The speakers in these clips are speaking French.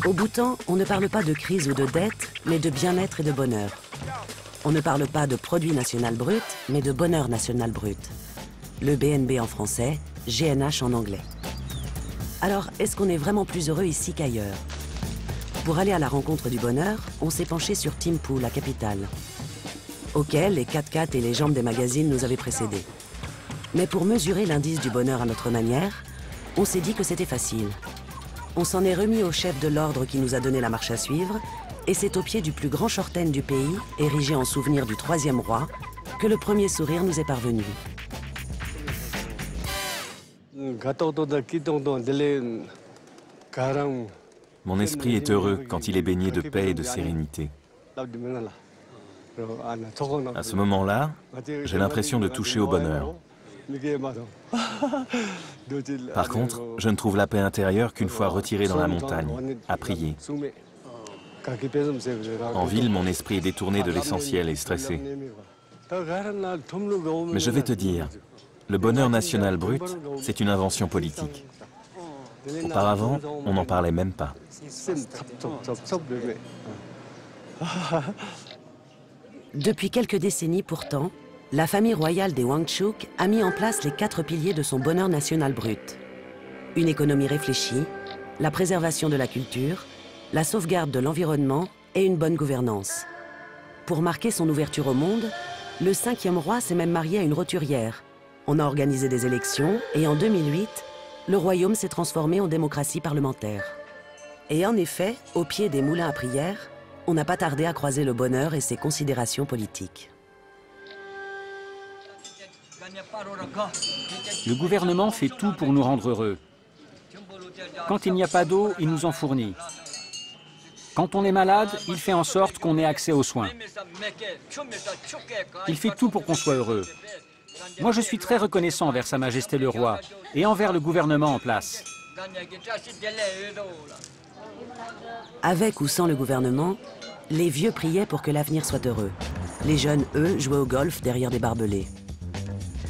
Au Bhoutan, on ne parle pas de crise ou de dette, mais de bien-être et de bonheur. On ne parle pas de produit national brut, mais de bonheur national brut. Le BNB en français, GNH en anglais. Alors, est-ce qu'on est vraiment plus heureux ici qu'ailleurs? Pour aller à la rencontre du bonheur, on s'est penché sur Thimphu, la capitale, auquel les 4x4 et les jambes des magazines nous avaient précédés. Mais pour mesurer l'indice du bonheur à notre manière, on s'est dit que c'était facile. On s'en est remis au chef de l'ordre qui nous a donné la marche à suivre, et c'est au pied du plus grand chorten du pays, érigé en souvenir du 3e roi, que le premier sourire nous est parvenu. Mon esprit est heureux quand il est baigné de paix et de sérénité. À ce moment-là, j'ai l'impression de toucher au bonheur. Par contre, je ne trouve la paix intérieure qu'une fois retiré dans la montagne, à prier. En ville, mon esprit est détourné de l'essentiel et stressé. Mais je vais te dire, le bonheur national brut, c'est une invention politique. Auparavant, on n'en parlait même pas. Depuis quelques décennies pourtant, la famille royale des Wangchuck a mis en place les 4 piliers de son bonheur national brut. Une économie réfléchie, la préservation de la culture, la sauvegarde de l'environnement et une bonne gouvernance. Pour marquer son ouverture au monde, le 5e roi s'est même marié à une roturière. On a organisé des élections et en 2008, le royaume s'est transformé en démocratie parlementaire. Et en effet, au pied des moulins à prière, on n'a pas tardé à croiser le bonheur et ses considérations politiques. Le gouvernement fait tout pour nous rendre heureux. Quand il n'y a pas d'eau, il nous en fournit. Quand on est malade, il fait en sorte qu'on ait accès aux soins. Il fait tout pour qu'on soit heureux. Moi, je suis très reconnaissant envers Sa Majesté le Roi et envers le gouvernement en place. Avec ou sans le gouvernement, les vieux priaient pour que l'avenir soit heureux. Les jeunes, eux, jouaient au golf derrière des barbelés.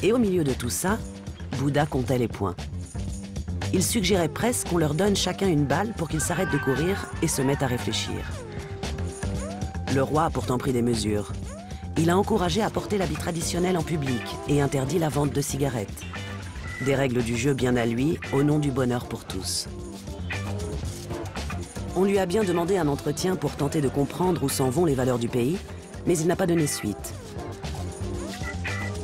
Et au milieu de tout ça, Bouddha comptait les points. Il suggérait presque qu'on leur donne chacun une balle pour qu'ils s'arrêtent de courir et se mettent à réfléchir. Le roi a pourtant pris des mesures. Il a encouragé à porter l'habit traditionnel en public et interdit la vente de cigarettes. Des règles du jeu bien à lui, au nom du bonheur pour tous. On lui a bien demandé un entretien pour tenter de comprendre où s'en vont les valeurs du pays, mais il n'a pas donné suite.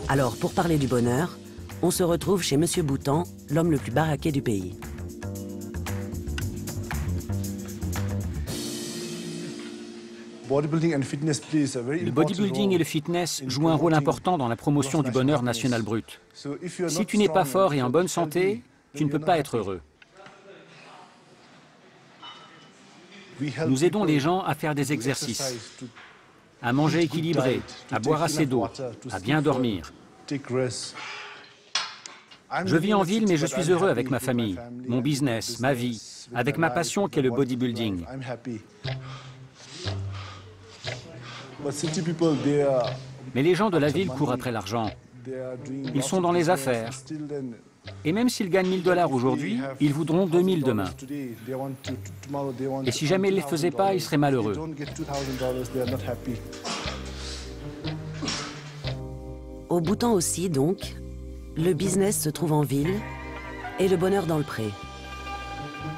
Alors, pour parler du bonheur, on se retrouve chez Monsieur Bhoutan, l'homme le plus baraqué du pays. Le bodybuilding et le fitness jouent un rôle important dans la promotion du bonheur national brut. Si tu n'es pas fort et en bonne santé, tu ne peux pas être heureux. Nous aidons les gens à faire des exercices, à manger équilibré, à boire assez d'eau, à bien dormir. Je vis en ville, mais je suis heureux avec ma famille, mon business, ma vie, avec ma passion qui est le bodybuilding. Mais les gens de la ville courent après l'argent. Ils sont dans les affaires. Et même s'ils gagnent 1 000 $ aujourd'hui, ils voudront 2 000 demain. Et si jamais ils ne les faisaient pas, ils seraient malheureux. Au Bhoutan aussi, donc, le business se trouve en ville et le bonheur dans le pré.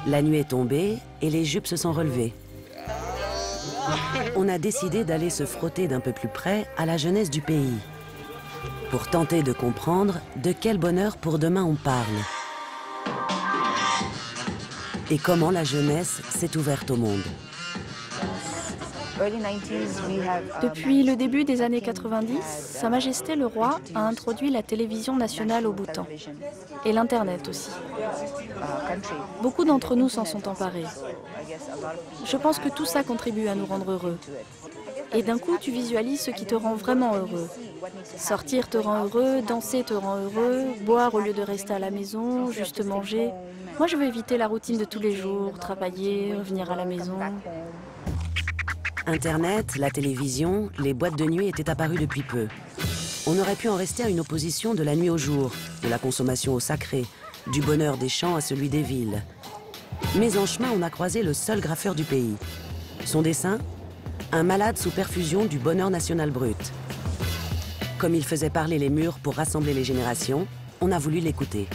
La nuit est tombée et les jupes se sont relevées. On a décidé d'aller se frotter d'un peu plus près à la jeunesse du pays, pour tenter de comprendre de quel bonheur pour demain on parle. Et comment la jeunesse s'est ouverte au monde. Depuis le début des années 90, Sa Majesté le Roi a introduit la télévision nationale au Bhoutan. Et l'Internet aussi. Beaucoup d'entre nous s'en sont emparés. Je pense que tout ça contribue à nous rendre heureux. Et d'un coup, tu visualises ce qui te rend vraiment heureux. Sortir te rend heureux, danser te rend heureux, boire au lieu de rester à la maison, juste manger. Moi, je veux éviter la routine de tous les jours, travailler, revenir à la maison. Internet, la télévision, les boîtes de nuit étaient apparues depuis peu. On aurait pu en rester à une opposition de la nuit au jour, de la consommation au sacré, du bonheur des champs à celui des villes. Mais en chemin, on a croisé le seul graffeur du pays. Son dessin? Un malade sous perfusion du bonheur national brut. Comme il faisait parler les murs pour rassembler les générations, on a voulu l'écouter.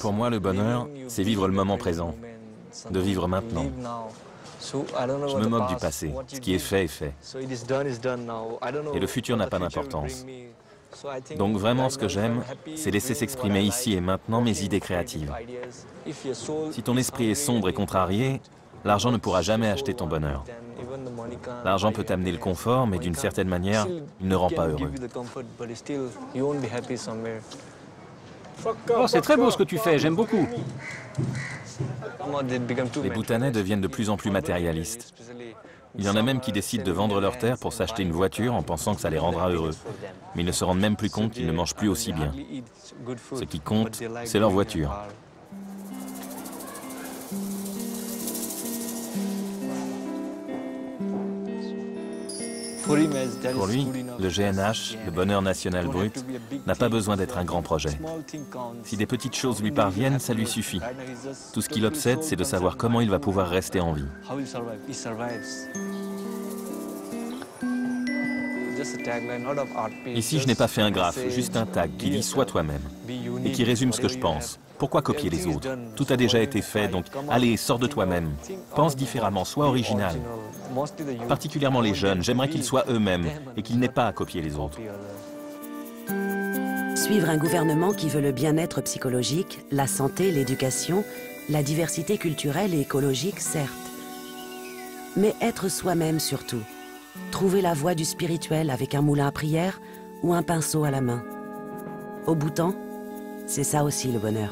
Pour moi, le bonheur, c'est vivre le moment présent, de vivre maintenant. Je me moque du passé. Ce qui est fait est fait. Et le futur n'a pas d'importance. Donc vraiment, ce que j'aime, c'est laisser s'exprimer ici et maintenant mes idées créatives. Si ton esprit est sombre et contrarié, l'argent ne pourra jamais acheter ton bonheur. L'argent peut t'amener le confort, mais d'une certaine manière, il ne rend pas heureux. Oh, c'est très beau ce que tu fais, j'aime beaucoup. Les Bhoutanais deviennent de plus en plus matérialistes. Il y en a même qui décident de vendre leurs terres pour s'acheter une voiture en pensant que ça les rendra heureux. Mais ils ne se rendent même plus compte qu'ils ne mangent plus aussi bien. Ce qui compte, c'est leur voiture. Pour lui, le GNH, le bonheur national brut, n'a pas besoin d'être un grand projet. Si des petites choses lui parviennent, ça lui suffit. Tout ce qui l'obsède, c'est de savoir comment il va pouvoir rester en vie. Ici, je n'ai pas fait un graphe, juste un tag qui dit « Sois toi-même » et qui résume ce que je pense. Pourquoi copier les autres? Tout a déjà été fait, donc allez, sors de toi-même. Pense différemment, sois original. Particulièrement les jeunes, j'aimerais qu'ils soient eux-mêmes et qu'ils n'aient pas à copier les autres. Suivre un gouvernement qui veut le bien-être psychologique, la santé, l'éducation, la diversité culturelle et écologique, certes. Mais être soi-même surtout. Trouver la voie du spirituel avec un moulin à prière ou un pinceau à la main. Au Bhoutan, c'est ça aussi le bonheur.